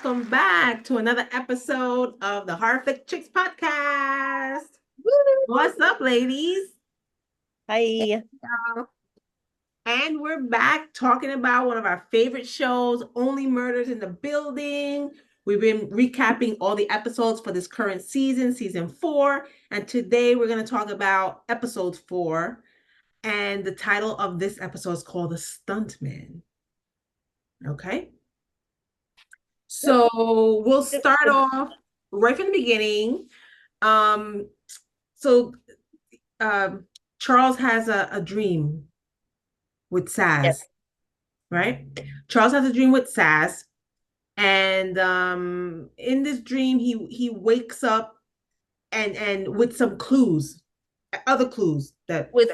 welcome back to another episode of the Horror Flick Chicks podcast. Woo! What's up, ladies? Hi. And we're back talking about one of our favorite shows, Only Murders in the Building. We've been recapping all the episodes for this current season, season 4. And today we're going to talk about episode 4. And the title of this episode is called The Stuntman. Okay. So we'll start off right from the beginning. Charles has a dream with Sazz, Yes. right? Charles has a dream with Sazz, and in this dream he wakes up and with some clues, other clues that they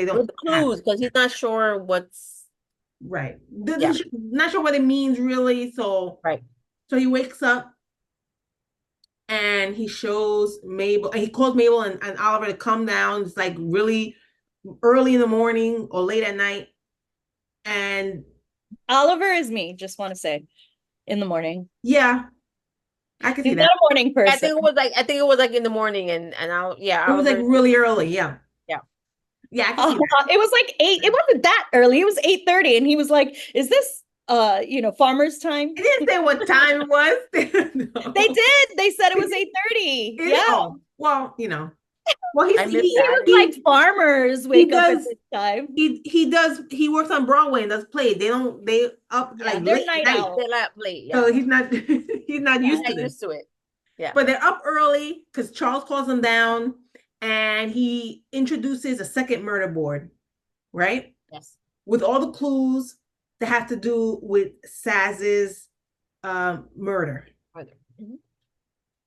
don't with clues because he's not sure what's right. Not sure what it means really. So So he wakes up and he shows Mabel, and he calls Mabel and Oliver to come down. It's like really early in the morning or late at night. And Oliver is me, just want to say, in the morning. Yeah, I can see He's that. not a morning person. I think it was like in the morning, and it was like really early. Yeah, I can see that. It was like 8. It wasn't that early. It was 8:30, and he was like, "Is this farmer's time?" It didn't say what time it was. No. They did. They said it was 8:30. Yeah. Oh, well, well, he was like farmers wake up at this time. He works on Broadway and does plays. They up like they're late night owls. They're up late. So he's not used to it. Yeah. But they're up early because Charles calls them down and he introduces a second murder board, right? Yes. With all the clues that have to do with Sazz's murder. Mm-hmm.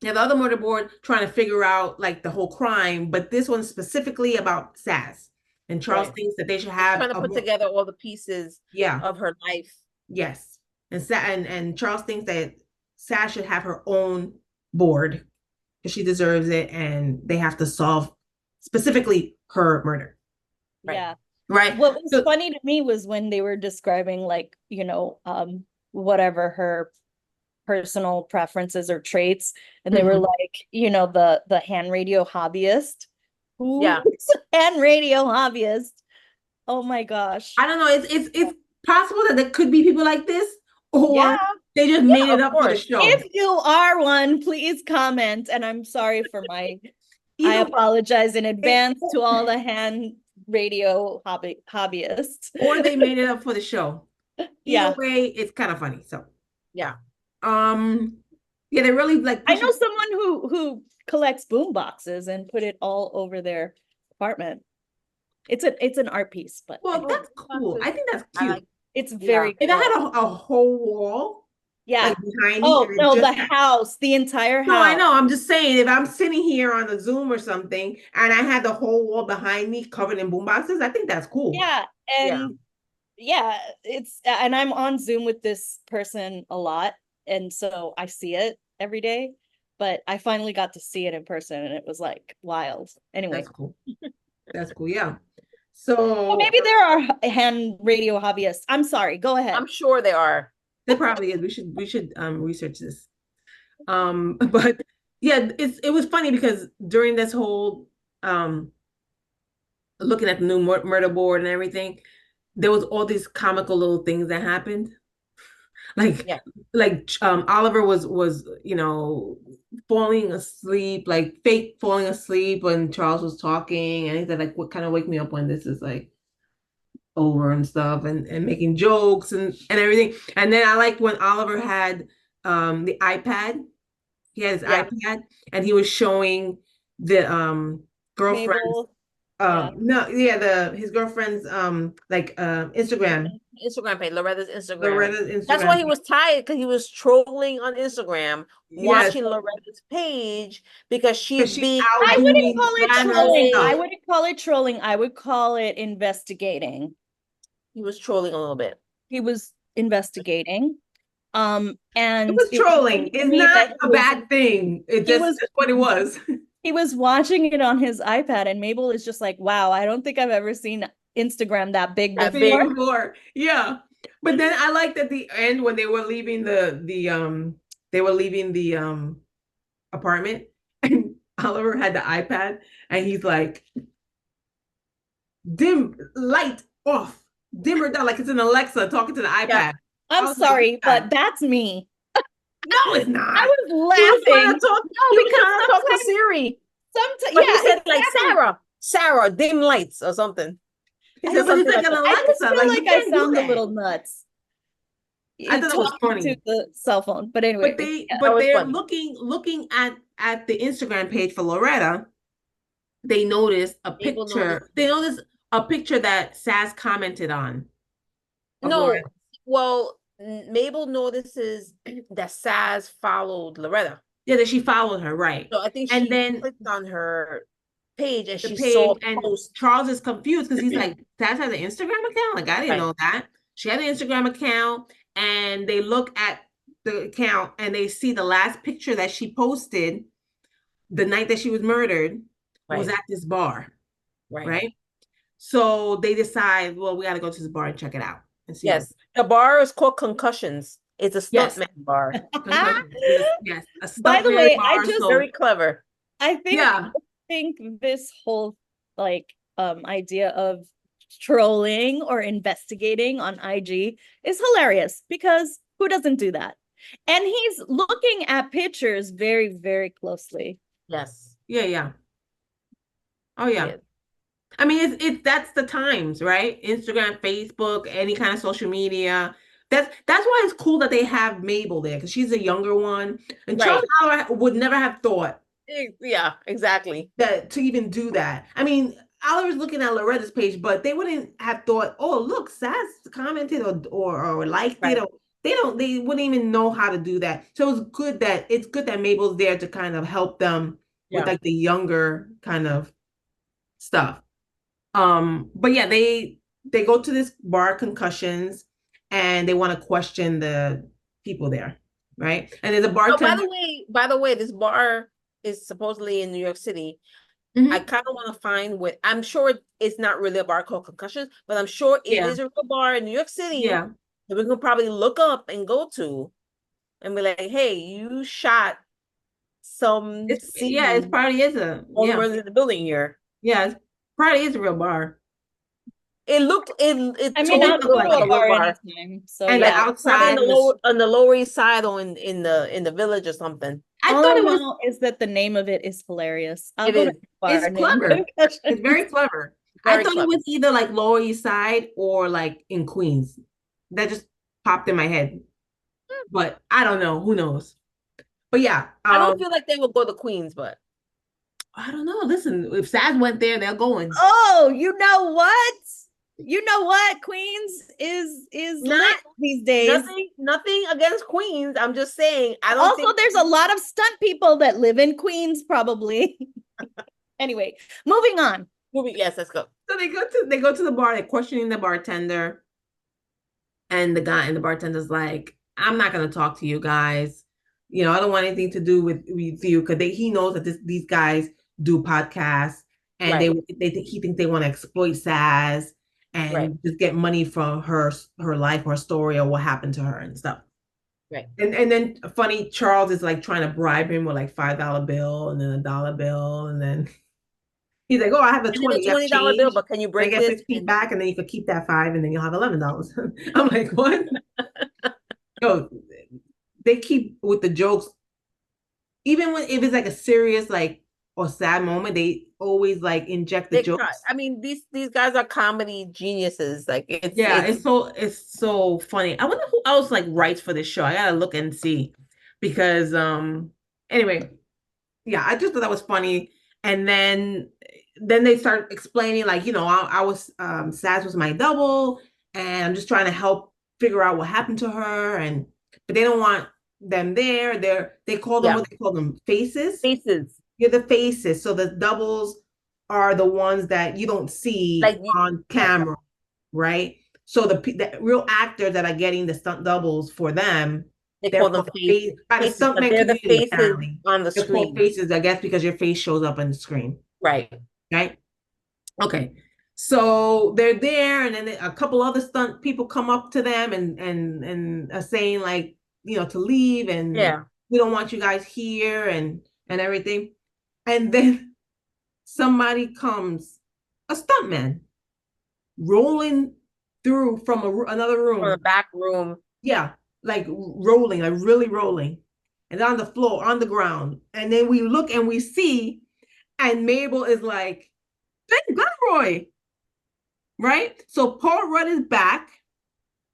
Now the other murder board trying to figure out like the whole crime, but this one's specifically about Sazz. And Charles thinks that they should have trying to put together all the pieces of her life. Yes. And Charles thinks that Sazz should have her own board because she deserves it, and they have to solve specifically her murder. Right. Yeah. Right. What was funny to me was when they were describing whatever her personal preferences or traits, and they were like, the hand radio hobbyist. Ooh, yeah. Hand radio hobbyist. Oh my gosh. I don't know. It's possible that there could be people like this, or they just made it up for the show. If you are one, please comment. And I'm sorry for I apologize in advance to all the hand radio hobbyists. Or they made it up for the show. Either way, it's kind of funny. So yeah. They really like. I know someone who collects boom boxes and put it all over their apartment. It's an art piece, but that's cool. I think that's cute. It's very cool. If I had a whole wall, like behind me. Oh no, the house, the entire house. No, I know. I'm just saying, if I'm sitting here on a Zoom or something, and I had the whole wall behind me covered in boom boxes, I think that's cool. Yeah, and and I'm on Zoom with this person a lot. And so I see it every day, but I finally got to see it in person, and it was like wild. Anyway, that's cool. That's cool. Yeah. So maybe there are hand radio hobbyists. I'm sorry. Go ahead. I'm sure there are. There probably is. We should research this. But yeah, it was funny because during this whole looking at the new murder board and everything, there was all these comical little things that happened. Oliver was falling asleep, like fake falling asleep when Charles was talking, and he said like, "What kind of wake me up when this is like over and stuff," and making jokes and everything. And then I liked when Oliver had the iPad. He had his iPad and he was showing the girlfriend. His girlfriend's Instagram page, Loretta's Instagram. That's why he was tired, because he was trolling on Instagram, watching Loretta's page because she's being. I wouldn't call it trolling. I wouldn't call it trolling. I would call it investigating. He was trolling a little bit. He was investigating. And it was trolling. It's not a bad thing. That's what it was. He was watching it on his iPad, and Mabel is just like, wow, I don't think I've ever seen Instagram that big before. Yeah. But then I liked at the end when they were leaving the apartment, and Oliver had the iPad, and he's like, dim light off, dimmer down, like it's an Alexa talking to the iPad. Yeah. I'm sorry, like, but that's me. No, it's not. I was laughing. Because talk to Siri. Sometimes, But yeah, he said exactly. like Sarah, dim lights or something. He said something like an Alexa. I just feel like I sound a little nuts. I thought it was funny to the cell phone, but anyway. But they're looking at the Instagram page for Loretta. They noticed a picture. They noticed a picture that Sazz commented on. No, Loretta. well, Mabel notices that Sazz followed Loretta. Yeah, that she followed her, right? So I think she clicked on her page and saw a post. Charles is confused because he's like, Sazz has an Instagram account? Like, I didn't know that. She had an Instagram account, and they look at the account and they see the last picture that she posted the night that she was murdered was at this bar. Right? So they decide, well, we got to go to this bar and check it out. And see the bar is called Concussions. It's a stuntman bar. Yes. By the way, I just very clever. I think this whole idea of trolling or investigating on IG is hilarious, because who doesn't do that? And he's looking at pictures very, very closely. Yes. Yeah. Oh yeah. I mean, that's the times, right? Instagram, Facebook, any kind of social media. That's why it's cool that they have Mabel there, because she's a younger one, and Charles Howard would never have thought. Yeah, exactly. That to even do that. I mean, Oliver's looking at Loretta's page, but they wouldn't have thought, oh, look, Sazz commented or liked it, or they wouldn't even know how to do that. So it's good that Mabel's there to kind of help them with like the younger kind of stuff. But yeah, they go to this bar, Concussions, and they want to question the people there, right? And there's a bartender. By the way, this bar is supposedly in New York City. I kind of want to find what, I'm sure it's not really a bar called Concussions, but I'm sure it is a real bar in New York City. Yeah. That we can probably look up and go to and be like, hey, you shot some. It probably is a in the building here. Yeah, it probably is a real bar. It looked I mean, not like a bar anytime. So and the outside on the Lower East Side or in the village or something. All I know is that the name of it is hilarious. It's clever. It's very clever. I thought it was either like Lower East Side or like in Queens. That just popped in my head. But I don't know. Who knows? But yeah. I don't feel like they would go to Queens, but I don't know. Listen, if Sazz went there, they're going. Oh, you know what? You know what? Queens is lit these days. Nothing against Queens. I'm just saying. There's a lot of stunt people that live in Queens, probably. Anyway, moving on. Yes, let's go. So they go to the bar. They're questioning the bartender, and the bartender's like, "I'm not gonna talk to you guys. You know, I don't want anything to do with you," because he knows that these guys do podcasts, and he thinks they want to exploit Sazz and just get money from her life, her story, or what happened to her and stuff. Right. And then funny, Charles is like trying to bribe him with like $5 bill and then a dollar bill, and then he's like, "Oh, I have a $20 bill, but can you break this 15 back, and then you could keep that $5, and then you'll have $11." I'm like, what? No, they keep with the jokes, even if it's like a serious or sad moment, they always inject the jokes. I mean, these guys are comedy geniuses. It's so funny. I wonder who else writes for this show. I gotta look and see, because anyway, yeah, I just thought that was funny. And then they start explaining I was Sazz was my double, and I'm just trying to help figure out what happened to her, but they don't want them there. They call them what they call them, faces. You're the faces. So the doubles are the ones that you don't see on camera, right? So the real actors that are getting the stunt doubles for them, they call them faces. They're the faces on the screen. Faces, I guess, because your face shows up on the screen. Right. Okay. So they're there, and then a couple other stunt people come up to them and are saying like, to leave, and Yeah. we don't want you guys here and everything. And then somebody comes, a stuntman, rolling through from another From the room. back room. Yeah, like rolling, like really rolling, and on the floor, on the ground. And then we look and we see, and Mabel is like, Ben Glenroy, right? So Paul Rudd is back.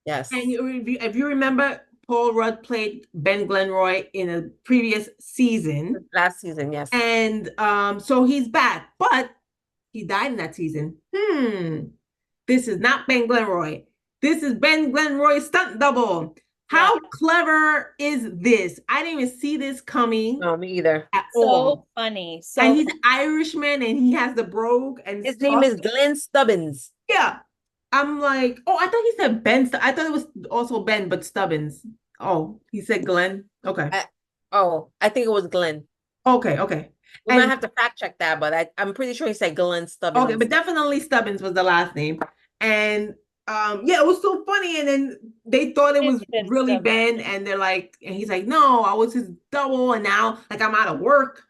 Yes. And if you remember, Paul Rudd played Ben Glenroy in a previous season. Last season, yes. And so he's back, but he died in that season. This is not Ben Glenroy. This is Ben Glenroy's stunt double. How clever is this? I didn't even see this coming. No, me either. At all. Funny. And he's Irishman, and he has the brogue, and his name is Glenn Stubbins. Yeah. I'm like, oh, I thought he said Ben. I thought it was also Ben, but Stubbins. Oh, he said Glenn. Okay. I think it was Glenn. Okay. We might have to fact check that, but I'm pretty sure he said Glenn Stubbins. Okay, but definitely Stubbins was the last name. And yeah, it was so funny. And then they thought it was really Ben, and they're like, and he's like, no, I was his double, and now like I'm out of work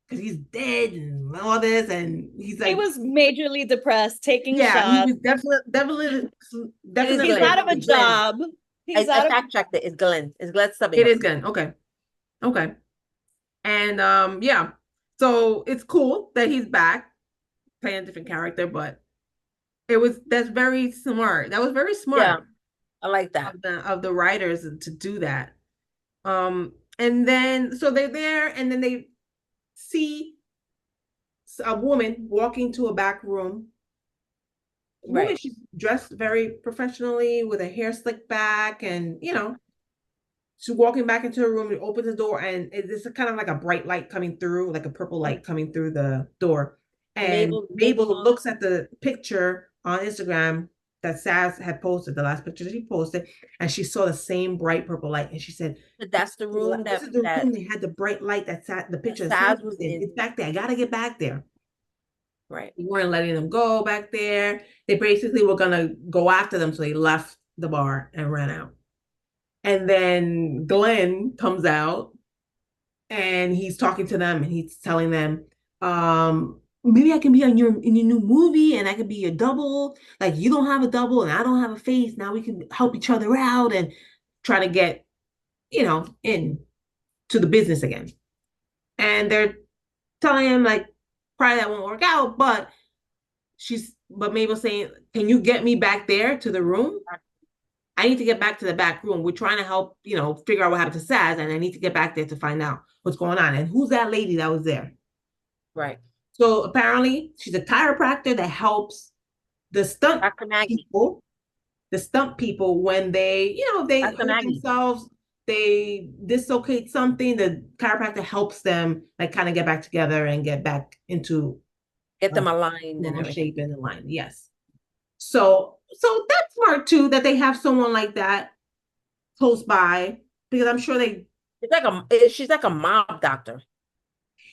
because he's dead and all this, and he's like, he was majorly depressed, taking shots. Yeah, he was definitely. He's out of a job. I fact checked it. It's Glenn. It's Glenn Stubbins. It is Glenn. Okay. And yeah, so it's cool that he's back playing a different character, but that's very smart. That was very smart. Yeah, I like that of the writers to do that. And then so they're there, and then they see a woman walking to a back room. Right. She's dressed very professionally with her hair slicked back, and she's walking back into her room and opens the door, and it's kind of like a bright light coming through, like a purple light coming through the door. And Mabel looks at the picture on Instagram that Sazz had posted, the last picture that she posted, and she saw the same bright purple light, and she said, "But that's the room this is the room they had the bright light that sat the picture that Sazz was in. It's back there. I gotta get back there." Right. We weren't letting them go back there. They basically were gonna go after them, so they left the bar and ran out. And then Glenn comes out, and he's talking to them, and he's telling them, maybe I can be in your new movie, and I can be your double. Like, you don't have a double and I don't have a face. Now we can help each other out and try to get, in to the business again. And they're telling him like, probably that won't work out, but Mabel's saying, can you get me back there to the room? I need to get back to the back room. We're trying to help, figure out what happened to Sazz, and I need to get back there to find out what's going on. And who's that lady that was there? Right. So apparently she's a chiropractor that helps the stunt people. The stunt people, when they hurt themselves, they dislocate something, the chiropractor helps them like kind of get back together and get back into them aligned and shape and aligned. Yes. So that's smart too, that they have someone like that close by, because I'm sure she's like a mob doctor.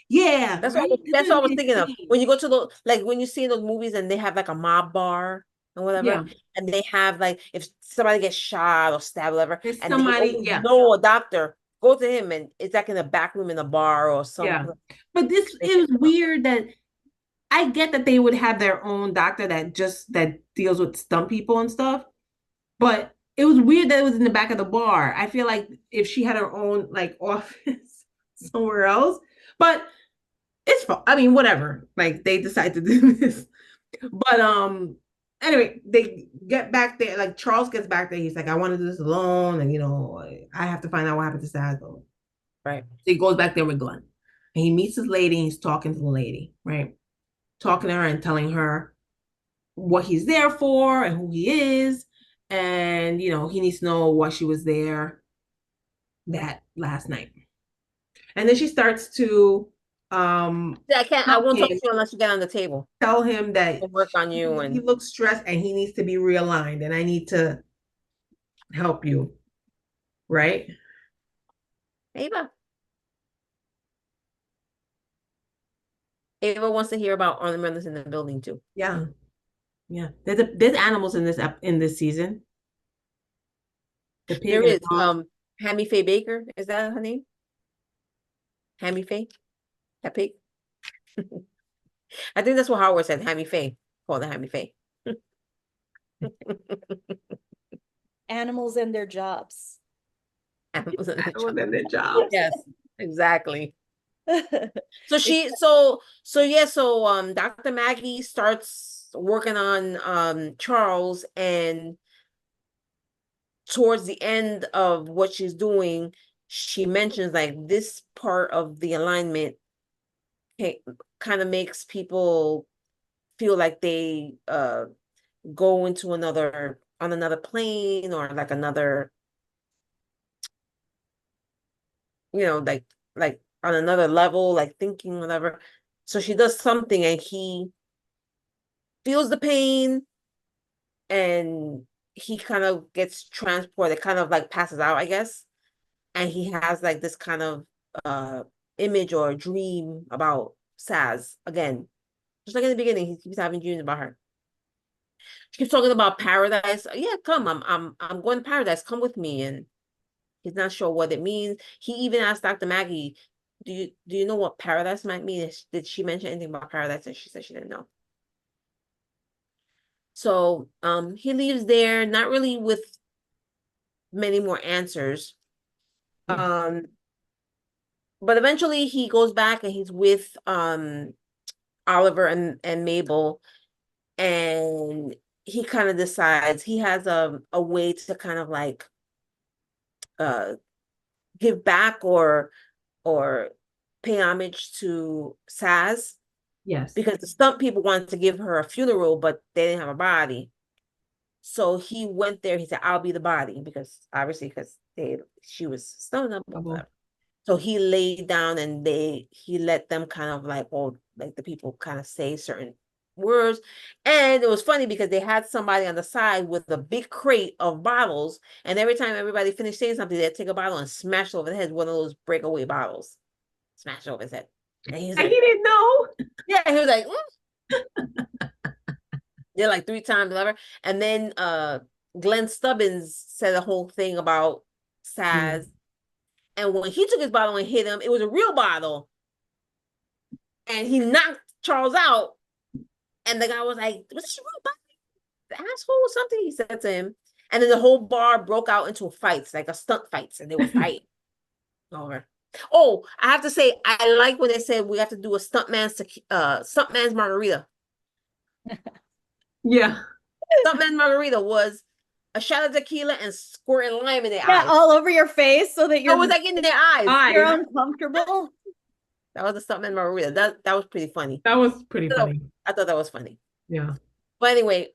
Yeah, that's right? What I was thinking of. When you go to when you see those movies and they have like a mob bar and whatever, and they have like, if somebody gets shot or stabbed, or whatever, and somebody know a doctor, go to him, and it's like in the back room in the bar or something. Yeah. But it was weird that I get that they would have their own doctor that deals with stunt people and stuff, but it was weird that it was in the back of the bar. I feel like if she had her own like office somewhere else, but it's fun. I mean, whatever. Like, they decide to do this, but anyway, they get back there. Like, Charles gets back there. He's like, I want to do this alone, and I have to find out what happened to Sazz. Right. So he goes back there with Glenn, and he meets this lady. And he's talking to the lady, right? Talking to her and telling her what he's there for and who he is, and he needs to know why she was there that last night. And then she starts to I won't talk to you unless you get on the table. Tell him that I'll work on you, and he looks stressed and he needs to be realigned, and I need to help you, right? Ava wants to hear about Arnold Brothers in the building too. Yeah. Yeah. There's animals in this season. The pig There and the is dog. Hammy Faye Baker. Is that her name? Hammy Faye? That pig? I think that's what Howard said. Hammy Faye. Call it Hammy Faye. Animals and their jobs. Animals in the Animals job. in their jobs. Yes, exactly. So Dr. Maggie starts working on Charles, and towards the end of what she's doing, she mentions like this part of the alignment kind of makes people feel like they go into another plane, or like another, like on another level, like thinking, whatever. So she does something and he feels the pain, and he kind of gets transported, kind of like passes out, I guess. And he has like this kind of uh image or dream about Sazz again. Just like in the beginning, he keeps having dreams about her. She keeps talking about paradise. Yeah, come, I'm going to paradise. Come with me. And he's not sure what it means. He even asked Dr. Maggie, do you know what paradise might mean? Did she mention anything about paradise? And she said she didn't know. So he leaves there, not really with many more answers. Yeah. But eventually he goes back and he's with Oliver and Mabel, and he kind of decides he has a way to kind of like uh give back or pay homage to Sazz, Yes. because the stunt people wanted to give her a funeral, but they didn't have a body. So he went there. He said, "I'll be the body," because obviously, because she was stoned up or whatever. So he laid down, and he let them kind of like, like the people kind of say certain words. And it was funny because they had somebody on the side with a big crate of bottles, and every time everybody finished saying something, they'd take a bottle and smash it over the head, one of those breakaway bottles, smash it over his head. And he's And like, he didn't know. yeah, he was like, did like 3 times, whatever. And then Glenn Stubbins said a whole thing about Sazz. And when he took his bottle and hit him, it was a real bottle. And he knocked Charles out. And the guy was like, "Was this a real bottle? The asshole or something?" He said to him. And then the whole bar broke out into fights, like a stunt fights, and they were fighting over. Oh, I have to say, I like when they said we have to do a stuntman's margarita. Yeah. Stuntman's margarita was a shot of tequila and squirting lime in their eyes. all over your face so that It was like in their eyes. you're uncomfortable. That was a stuntman margarita. That was pretty funny. That was pretty funny. I thought that was funny. Yeah. But anyway,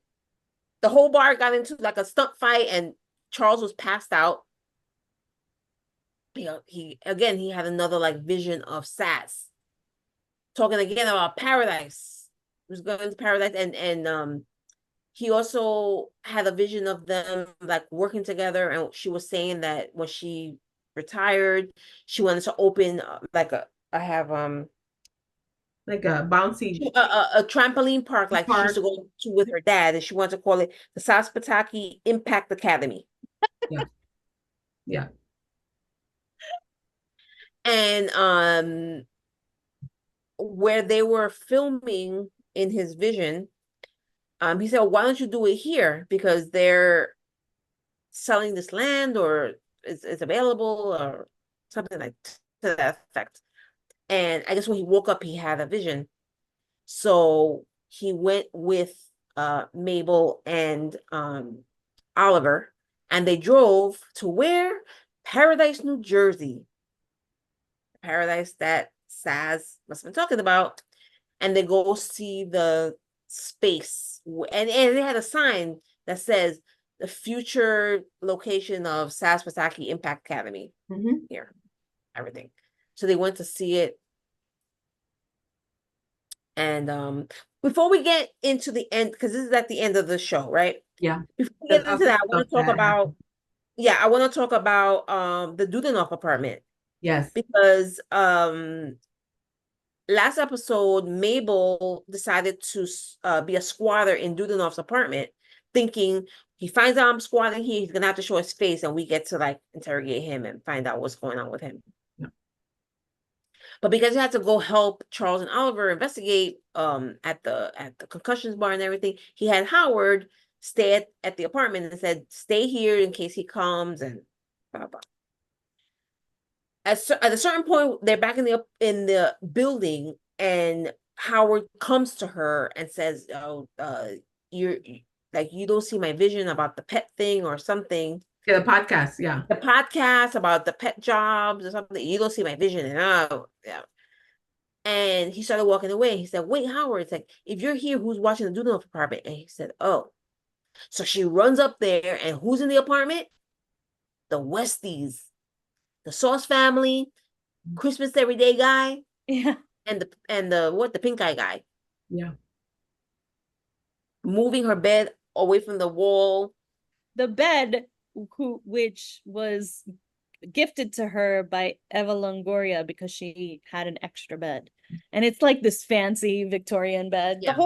the whole bar got into like a stunt fight, and Charles was passed out. He had another like vision of Sazz talking again about paradise. He was going to paradise, and he also had a vision of them like working together. And she was saying that when she retired, she wanted to open like a like a bouncy a trampoline park, like she used to go to with her dad, and she wanted to call it the Sazz Impact Academy. Yeah. Yeah. And where they were filming in his vision, he said, "Why don't you do it here? Because they're selling this land, or it's available, or something like to that effect." And I guess when he woke up, he had a vision. So he went with Mabel and Oliver, and they drove to where? Paradise, New Jersey. Paradise that Sazz must have been talking about. And they go see the space. And they had a sign that says the future location of Sazz Impact Academy. Here, everything. So they went to see it. And before we get into the end, because this is at the end of the show, right? Yeah. Before we get into that, I want to talk about the Dudenoff apartment. Yes. Because last episode, Mabel decided to be a squatter in Dudanov's apartment, thinking he finds out I'm squatting here, he's gonna have to show his face, and we get to like interrogate him and find out what's going on with him. Yeah. But because he had to go help Charles and Oliver investigate at the concussions bar and everything, he had Howard stay at the apartment and said, stay here in case he comes and blah blah. At a certain point, they're back in the building, and Howard comes to her and says, "Oh, you're like you don't see my vision about the pet thing or something." Yeah, the podcast. Yeah, the podcast about the pet jobs or something. You don't see my vision, and yeah. And he started walking away. He said, "Wait, Howard." It's like, if you're here, who's watching the Doodle apartment? And he said, "Oh." So she runs up there, and who's in the apartment? The Westies. The Sazz family, Christmas Everyday guy, Yeah, and the pink eye guy. Yeah. Moving her bed away from the wall. The bed, which was gifted to her by Eva Longoria because she had an extra bed, and it's like this fancy Victorian bed. Yeah.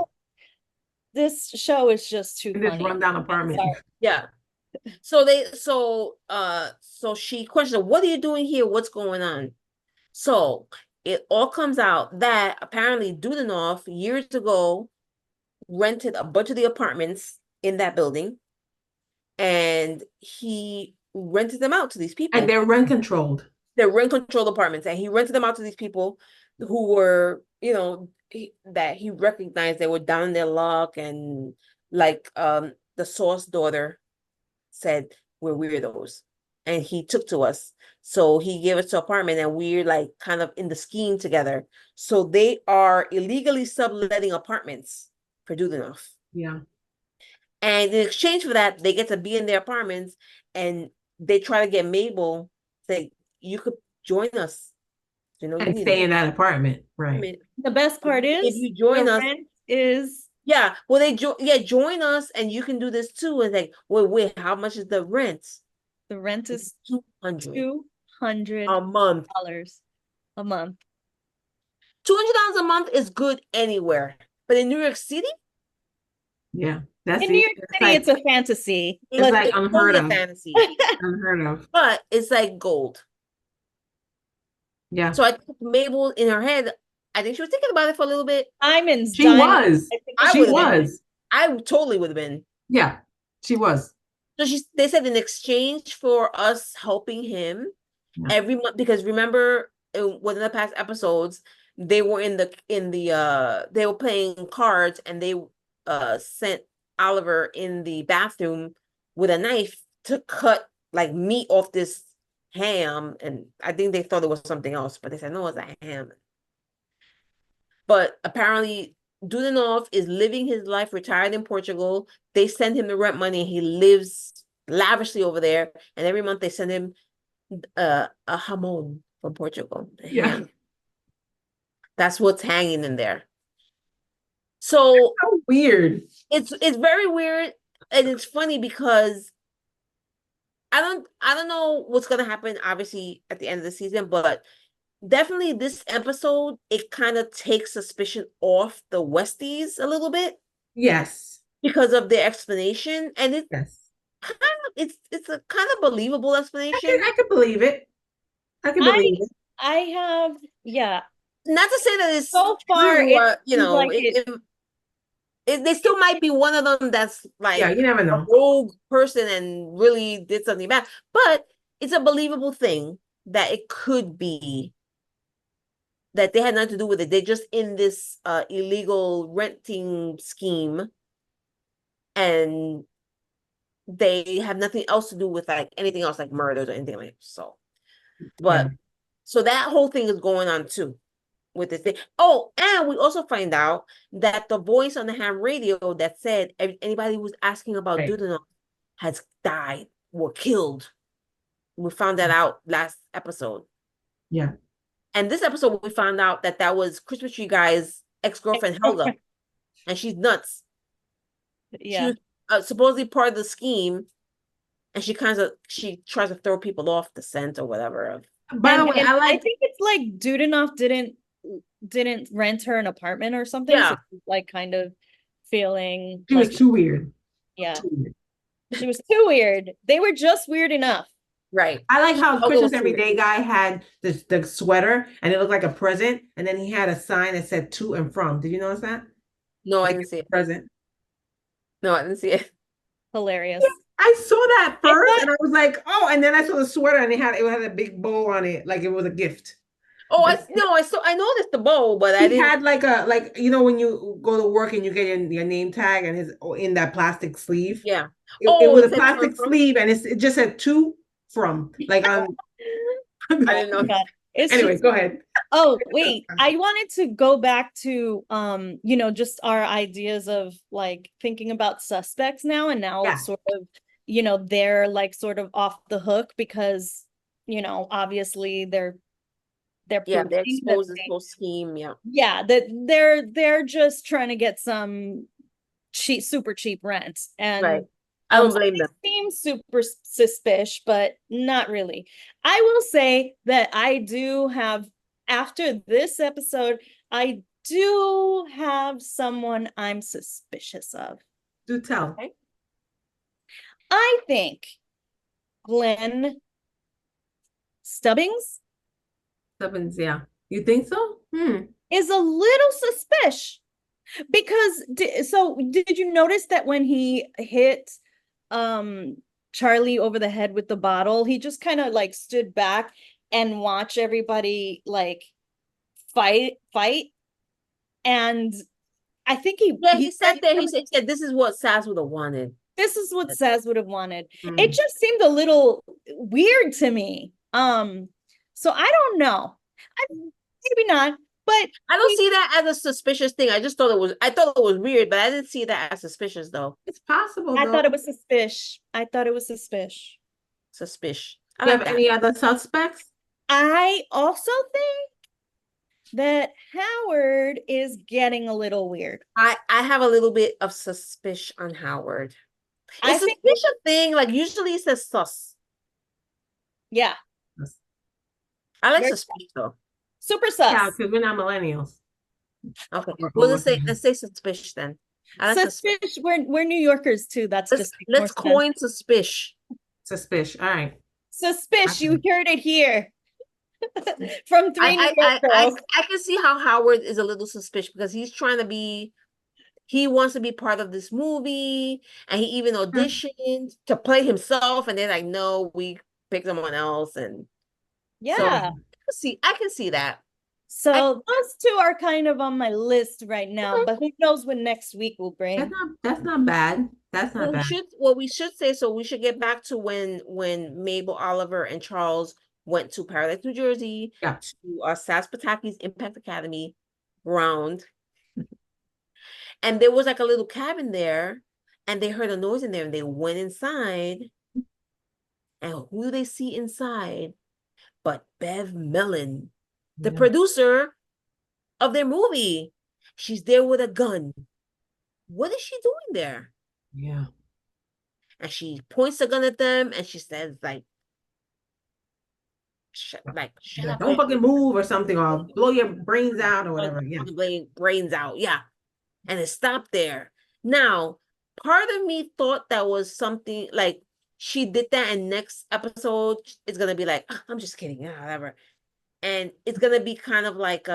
This show is just too funny. This rundown apartment. Yeah. So she questioned, what are you doing here? What's going on? So it all comes out that apparently Dudenov years ago rented a bunch of the apartments in that building, and he rented them out to these people. And they're rent controlled. They're rent controlled apartments, and he rented them out to these people who were, that he recognized they were down in their luck, and like the Sazz daughter said, we're weirdos, and he took to us, so he gave us an apartment, and we're like kind of in the scheme together. So they are illegally subletting apartments for Dudenov. Yeah. And in exchange for that, they get to be in their apartments, and they try to get Mabel, say, you could join us, and stay in that apartment, right? The best part is, if you join us, rent is. Yeah, well, join us, and you can do this too. And like, wait, how much is the rent? The rent is $200 a month. A month. $200 a month is good anywhere, but in New York City, yeah, in New York City, it's a fantasy. It's like unheard of. Fantasy, unheard of. But it's like gold. Yeah. So I think Mabel, in her head, I think she was thinking about it for a little bit. She was. I totally would have been. Yeah, she was. So they said in exchange for us helping him every month, because remember one of the past episodes, they were they were playing cards, and they sent Oliver in the bathroom with a knife to cut like meat off this ham, and I think they thought it was something else, but they said no, it's a ham. But apparently Dudenov is living his life retired in Portugal. They send him the rent money, and he lives lavishly over there. And every month they send him a jamon from Portugal. Yeah. That's what's hanging in there. So weird. It's very weird, and it's funny because I don't know what's gonna happen, obviously, at the end of the season, but definitely this episode, it kind of takes suspicion off the Westies a little bit. Yes. Because of their explanation. And it's kind of it's a kind of believable explanation. I can believe it. I can believe it. I have, yeah. Not to say that it's so far, true, they still might be one of them that's like you never know, a rogue person and really did something bad. But it's a believable thing that it could be that they had nothing to do with it. They're just in this illegal renting scheme, and they have nothing else to do with like anything else, like murders or anything like that. So, but so that whole thing is going on too with this thing. Oh, and we also find out that the voice on the ham radio that said anybody who's asking about Dudenov has died or killed. We found that out last episode. Yeah. And this episode, we found out that was Christmas Tree Guy's ex-girlfriend, Helga. And she's nuts. Yeah. She was supposedly part of the scheme. And she tries to throw people off the scent or whatever. By the way, I think it's like Dudenov didn't didn't rent her an apartment or something. Yeah. So she's like kind of feeling She like, was too weird. yeah, Too weird. she was too weird. They were just weird enough. Right. I like how I'll go Christmas see it. Everyday Guy had the sweater and it looked like a present, and then he had a sign that said to and from. Did you notice that? No, I Like didn't see it. present. No, I didn't see it. Hilarious. I saw that I first thought- and I was like, oh, and then I saw the sweater and it had a big bow on it, like it was a gift. Oh, I noticed the bow, but I He didn't. had like you know when you go to work and you get your name tag and his in that plastic sleeve. Yeah. It was It a said to and plastic from? sleeve and it just said to from like on. I didn't know. God. It's Anyway, just, go ahead. oh, wait. I wanted to go back to you know, just our ideas of like thinking about suspects now, and now Yeah. it's sort of, you know, they're like sort of off the hook because, you know, obviously they're Yeah, they proving that exposed this they- whole scheme. Yeah. yeah, that they're just trying to get some super cheap rent. And Right. I don't blame they them. seem super suspicious, but not really. I will say that I do have, after this episode, I do have someone I'm suspicious of. Do tell. Okay. I think Glenn Stubbings Stubbins, yeah. You think so? is a little suspicious because so did you notice that when he hit Charlie over the head with the bottle, he just kind of like stood back and watched everybody like fight, and I think he said that he said this is what Sazz would have wanted. this is what Sazz would have wanted. Mm. It just seemed a little weird to me. So I don't know. Maybe not, but I don't see that as a suspicious thing. I thought it was weird, but I didn't see that as suspicious though. It's possible. I though. thought it was suspicious. I thought it was suspicious. Suspicious. Do you have any other suspects? I also think that Howard is getting a little weird. I have a little bit of suspicion on Howard. I It's a think- suspicious thing. Like usually it says sus. Yeah, I like Very- suspicious though. super sus. Yeah, because we're not millennials. Okay. Or- Well, or let's say suspicious then. I like Suspicious. We're New Yorkers too. That's Let's just makes more let's sense. coin suspicious. Suspicious. All right. Suspicious. You heard it here from three New York girls. I can see how Howard is a little suspicious because he wants to be part of this movie, and he even auditioned to play himself, and they're like, no, we pick someone else, and Yeah. I can see that. So those two are kind of on my list right now, but who knows what next week will bring. That's not bad. That's not bad. We should say so. We should get back to when Mabel Oliver and Charles went to Paradise, New Jersey, Yeah. to Sazz Pataki's Impact Academy ground, and there was like a little cabin there, and they heard a noise in there, and they went inside, and who do they see inside but Bev Mellon, the Yeah. producer of their movie. She's there with a gun. What is she doing there? Yeah. And she points the gun at them, and she says, like, shut up, Don't fucking move or something, or blow your brains out or whatever. Yeah. brains out. Yeah. And it stopped there. Now, part of me thought that was something like she did that, and next episode it's gonna be like, I'm just kidding, whatever. And it's gonna be kind of like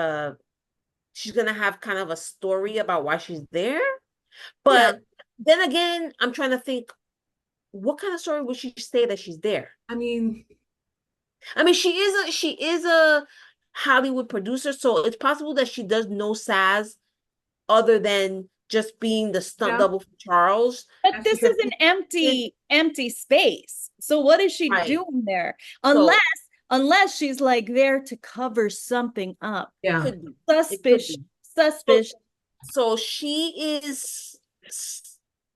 she's gonna have kind of a story about why she's there. But then again, I'm trying to think, what kind of story would she say that she's there? I mean, she is a Hollywood producer, so it's possible that she does know Sazz other than just being the stunt double for Charles. But That's this because is an empty space. So what is she Right. doing there? So- Unless she's like there to cover something up. yeah. Could be. Suspicious. Suspicious. So she is,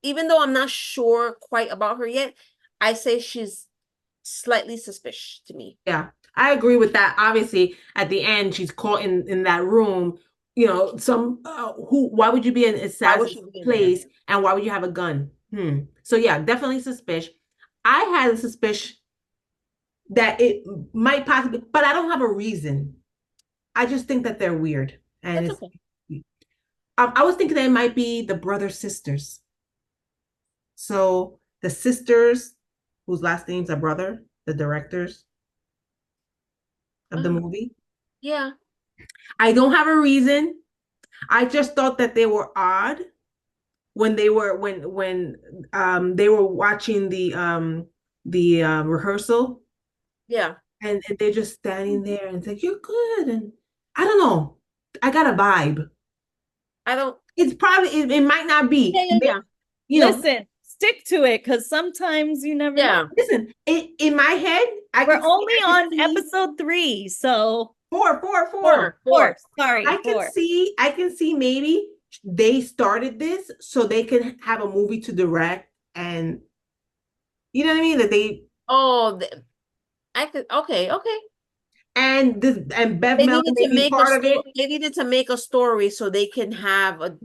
even though I'm not sure quite about her yet, I say she's slightly suspicious to me. Yeah. I agree with that. Obviously, at the end, she's caught in that room. You know, why would you be in a Why would Sazz's she be in place and why would you have a gun? So yeah, definitely suspicious. I had a suspicion that it might possibly, but I don't have a reason. I just think that they're weird And That's it's okay. I was thinking that it might be the brother sisters. So the sisters, whose last names are brother, the directors of the movie. Yeah. I don't have a reason. I just thought that they were odd when they were when they were watching the rehearsal. Yeah. And they're just standing there and it's like, you're good. And I don't know. I got a vibe. I don't. It's probably it might not be. Yeah. You know, Listen, stick to it because sometimes you never know. listen, in my head, We're only on episode 3, so four. Sorry, I can see maybe they started this so they can have a movie to direct, and you know what I mean? That they I could. Okay. and Bev They Mellon needed may to be make part of it. They needed to make a story so they can have a.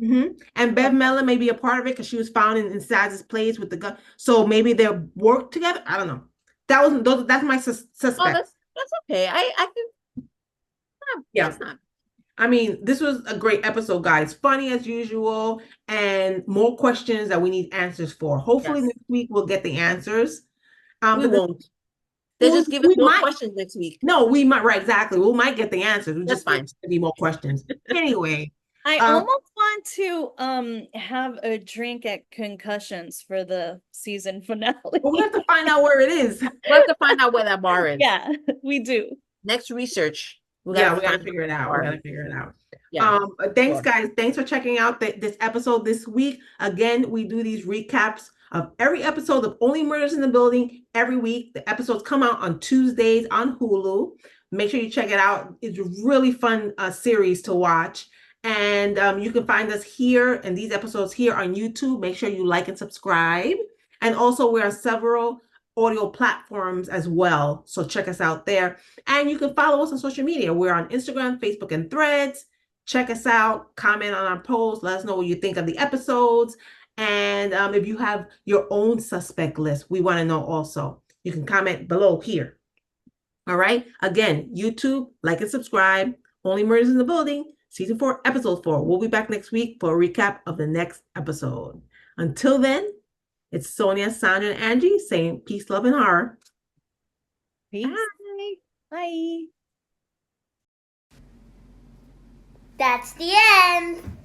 And Bev Mellon may be a part of it because she was found in Sazz's place with the gun. So maybe they'll work together. I don't know. That's my suspect. Oh, that's okay. I can. Yeah. That's not. I mean, this was a great episode, guys. Funny as usual, and more questions that we need answers for. Hopefully, next week we'll get the answers. We won't. They're just giving more questions next week. No, we might. Right, exactly. We might get the answers. We That's just fine. need more questions. Anyway, I almost want to have a drink at Concussions for the season finale. But we have to find out where it is. We have to find out where that bar is. Yeah, we do. Next research. We gotta figure it out. Yeah. Thanks, guys. Thanks for checking out this episode this week. Again, we do these recaps of every episode of Only Murders in the Building every week. The episodes come out on Tuesdays on Hulu. Make sure you check it out. It's a really fun series to watch. And you can find us here and these episodes here on YouTube. Make sure you like and subscribe. And also, we're on several audio platforms as well. So check us out there. And you can follow us on social media. We're on Instagram, Facebook, and Threads. Check us out. Comment on our posts. Let us know what you think of the episodes. And if you have your own suspect list, we want to know also. You can comment below here. All right. Again, YouTube, like and subscribe. Only Murders in the Building, Season 4, Episode 4. We'll be back next week for a recap of the next episode. Until then, it's Sonia, Sandra, and Angie saying peace, love, and horror. Peace. Bye. That's the end.